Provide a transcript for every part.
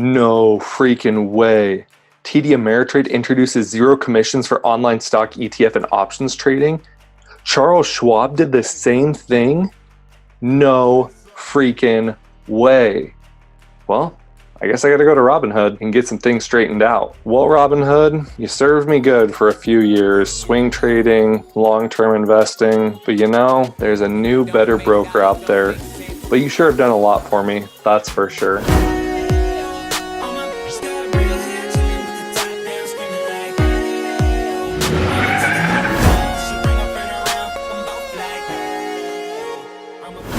No freaking way. TD Ameritrade introduces zero commissions for online stock, ETF, and options trading. Charles Schwab did the same thing? No freaking way. Well, I guess I gotta go to Robinhood and get some things straightened out. Well, Robinhood, you served me good for a few years, swing trading, long-term investing, but you know, there's a new, better broker out there. But you sure have done a lot for me, that's for sure.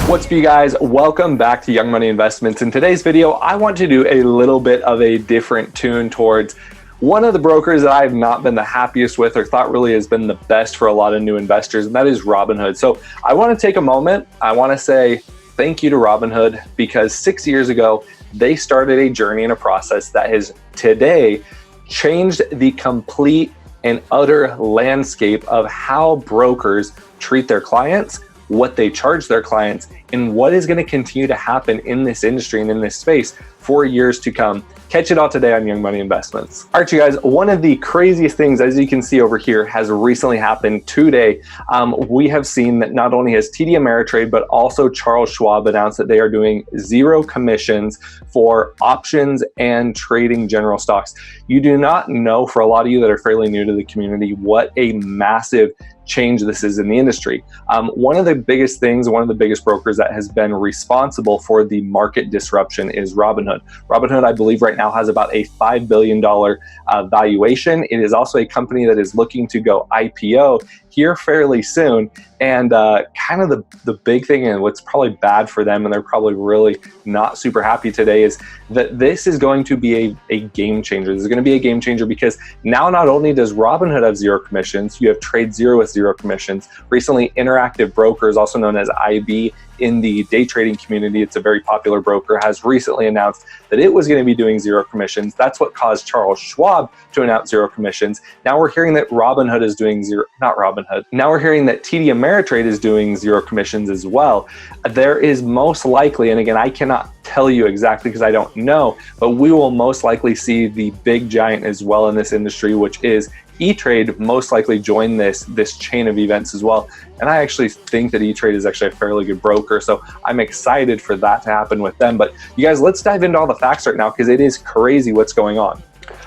What's up, you guys? Welcome back to Young Money Investments. In today's video, I want to do a little bit of a different tune towards one of the brokers that I've not been the happiest with or thought really has been the best for a lot of new investors, and that is Robinhood. So I want to take a moment. I want to say thank you to Robinhood because 6 years ago, they started a journey and a process that has today changed the complete and utter landscape of how brokers treat their clients, what they charge their clients, and what is going to continue to happen in this industry and in this space for years to come. Catch it all today on Young Money Investments. All right, you guys, one of the craziest things, as you can see over here, has recently happened today. We have seen that not only has TD Ameritrade, but also Charles Schwab announced that they are doing zero commissions for options and trading general stocks. You do not know, for a lot of you that are fairly new to the community, what a massive change this is in the industry. One of the biggest things, one of the biggest brokers that has been responsible for the market disruption is Robinhood. Robinhood, I believe right now has about a $5 billion valuation. It is also a company that is looking to go IPO here fairly soon. And kind of the big thing, and what's probably bad for them, and they're probably really not super happy today, is that this is going to be a game changer. This is going to be a game changer because now not only does Robinhood have zero commissions, you have Trade Zero with zero commissions. Recently, Interactive Brokers, also known as IB, in the day trading community, it's a very popular broker, has recently announced that it was going to be doing zero commissions. That's what caused Charles Schwab to announce zero commissions. Now we're hearing that Robinhood is doing zero, not Robinhood. Now we're hearing that TD Ameritrade is doing zero commissions as well. There is most likely, and again, I cannot tell you exactly because I don't know, but we will most likely see the big giant as well in this industry, which is E-Trade, most likely join this chain of events as well. And I actually think that E-Trade is actually a fairly good broker. So I'm excited for that to happen with them. But you guys, let's dive into all the facts right now because it is crazy what's going on.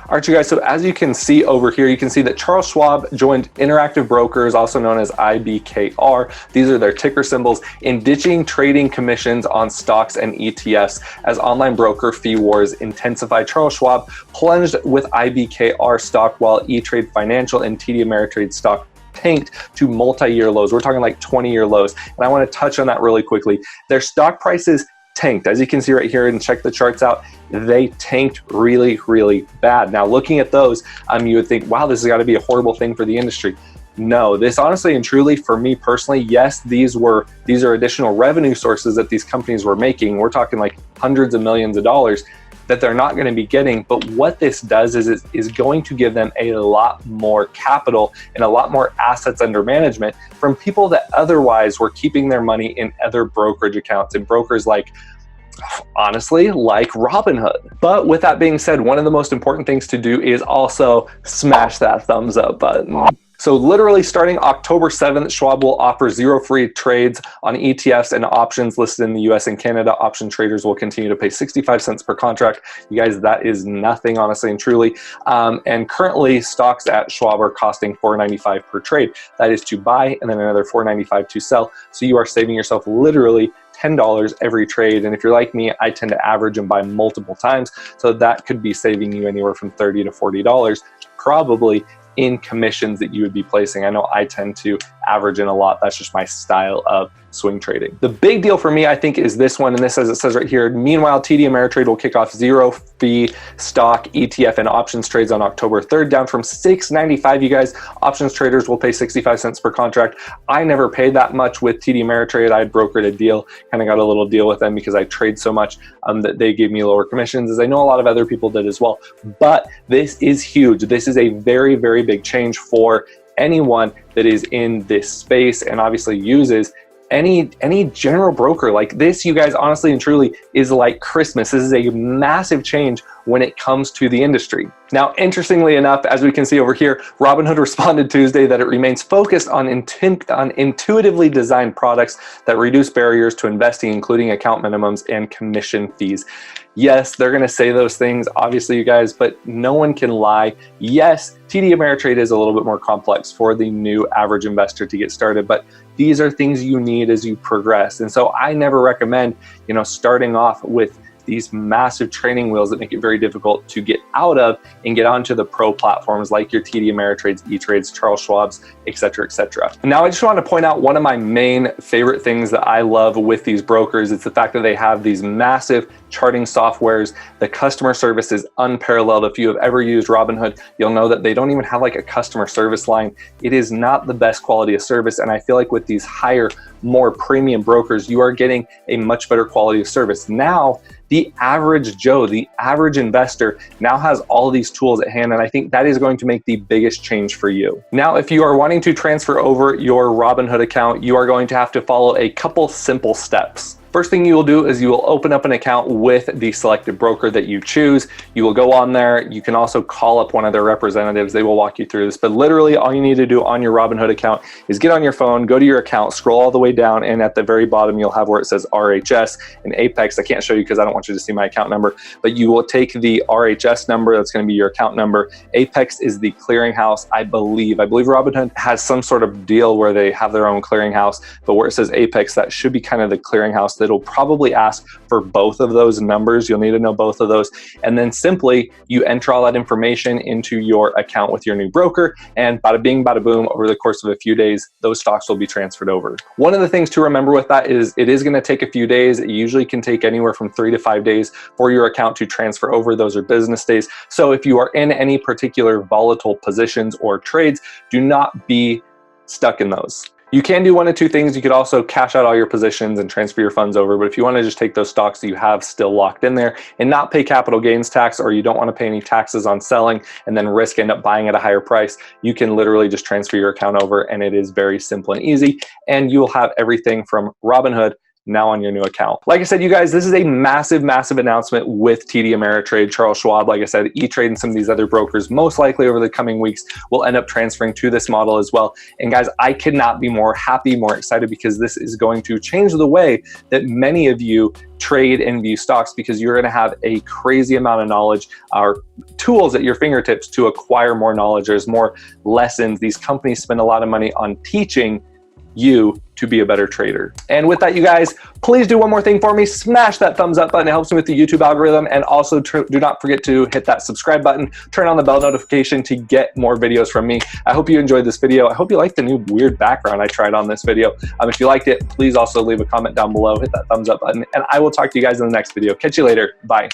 All right, you guys, so as you can see over here, you can see that Charles Schwab joined Interactive Brokers, also known as IBKR. These are their ticker symbols, in ditching trading commissions on stocks and ETFs as online broker fee wars intensify. Charles Schwab plunged with IBKR stock while E-Trade Financial and TD Ameritrade stock tanked to multi-year lows. We're talking like 20-year lows. And I want to touch on that really quickly. Their stock prices tanked. As you can see right here, and check the charts out, they tanked really, really bad. Now, looking at those, you would think, wow, this has got to be a horrible thing for the industry. No, this honestly and truly, for me personally, yes, these are additional revenue sources that these companies were making. We're talking like hundreds of millions of dollars that they're not going to be getting. But what this does is going to give them a lot more capital and a lot more assets under management from people that otherwise were keeping their money in other brokerage accounts and brokers like, honestly, like Robinhood. But with that being said, one of the most important things to do is also smash that thumbs up button. So literally starting October 7th, Schwab will offer zero free trades on ETFs and options listed in the US and Canada. Option traders will continue to pay 65 cents per contract. You guys, that is nothing, honestly and truly. And currently stocks at Schwab are costing $4.95 per trade. That is to buy and then another $4.95 to sell. So you are saving yourself literally $10 every trade. And if you're like me, I tend to average and buy multiple times. So that could be saving you anywhere from $30 to $40, probably, in commissions that you would be placing. I know I tend to average in a lot. That's just my style of swing trading. The big deal for me, I think, is this one, and this, as it says right here, meanwhile, TD Ameritrade will kick off zero fee stock, ETF, and options trades on October 3rd, down from $6.95. You guys, options traders will pay 65 cents per contract. I never paid that much with TD Ameritrade. I brokered a deal, kind of got a little deal with them because I trade so much that they gave me lower commissions, as I know a lot of other people did as well. But this is huge. This is a very, very big change for anyone that is in this space and obviously uses any general broker. Like this, you guys, honestly and truly, is like Christmas. This is a massive change when it comes to the industry. Now, interestingly enough, as we can see over here, Robinhood responded Tuesday that it remains focused on intuitively designed products that reduce barriers to investing, including account minimums and commission fees. Yes, they're going to say those things, obviously, you guys, but no one can lie. Yes, TD Ameritrade is a little bit more complex for the new average investor to get started, but these are things you need as you progress. And so I never recommend, starting off with these massive training wheels that make it very difficult to get out of and get onto the pro platforms like your TD Ameritrades, E-Trades, Charles Schwab's, et cetera, et cetera. And now I just want to point out one of my main favorite things that I love with these brokers. It's the fact that they have these massive charting softwares. The customer service is unparalleled. If you have ever used Robinhood, you'll know that they don't even have like a customer service line. It is not the best quality of service. And I feel like with these higher, more premium brokers, you are getting a much better quality of service. Now, the average Joe, the average investor now has all of these tools at hand, and I think that is going to make the biggest change for you. Now, if you are wanting to transfer over your Robinhood account, you are going to have to follow a couple simple steps. First thing you will do is you will open up an account with the selected broker that you choose. You will go on there. You can also call up one of their representatives. They will walk you through this, but literally all you need to do on your Robinhood account is get on your phone, go to your account, scroll all the way down, and at the very bottom, you'll have where it says RHS and Apex. I can't show you because I don't want you to see my account number, but you will take the RHS number. That's going to be your account number. Apex is the clearinghouse. I believe Robinhood has some sort of deal where they have their own clearinghouse, but where it says Apex, that should be kind of the clearinghouse. It'll probably ask for both of those numbers. You'll need to know both of those. And then simply you enter all that information into your account with your new broker, and bada bing, bada boom, over the course of a few days, those stocks will be transferred over. One of the things to remember with that is it is going to take a few days. It usually can take anywhere from 3 to 5 days for your account to transfer over. Those are business days. So if you are in any particular volatile positions or trades, do not be stuck in those. You can do one of two things. You could also cash out all your positions and transfer your funds over. But if you want to just take those stocks that you have still locked in there and not pay capital gains tax, or you don't want to pay any taxes on selling and then risk end up buying at a higher price, you can literally just transfer your account over, and it is very simple and easy. And you will have everything from Robinhood now on your new account. Like I said, you guys, this is a massive, massive announcement with TD Ameritrade, Charles Schwab. Like I said, E-Trade and some of these other brokers, most likely over the coming weeks, will end up transferring to this model as well. And guys, I could not be more happy, more excited, because this is going to change the way that many of you trade and view stocks, because you're going to have a crazy amount of knowledge or tools at your fingertips to acquire more knowledge. There's more lessons. These companies spend a lot of money on teaching you to be a better trader. And with that, you guys, please do one more thing for me. Smash that thumbs up button. It helps me with the YouTube algorithm. And also do not forget to hit that subscribe button, turn on the bell notification to get more videos from me. I hope you enjoyed this video. I hope you liked the new weird background I tried on this video. If you liked it, please also leave a comment down below, hit that thumbs up button, and I will talk to you guys in the next video. Catch you later. Bye.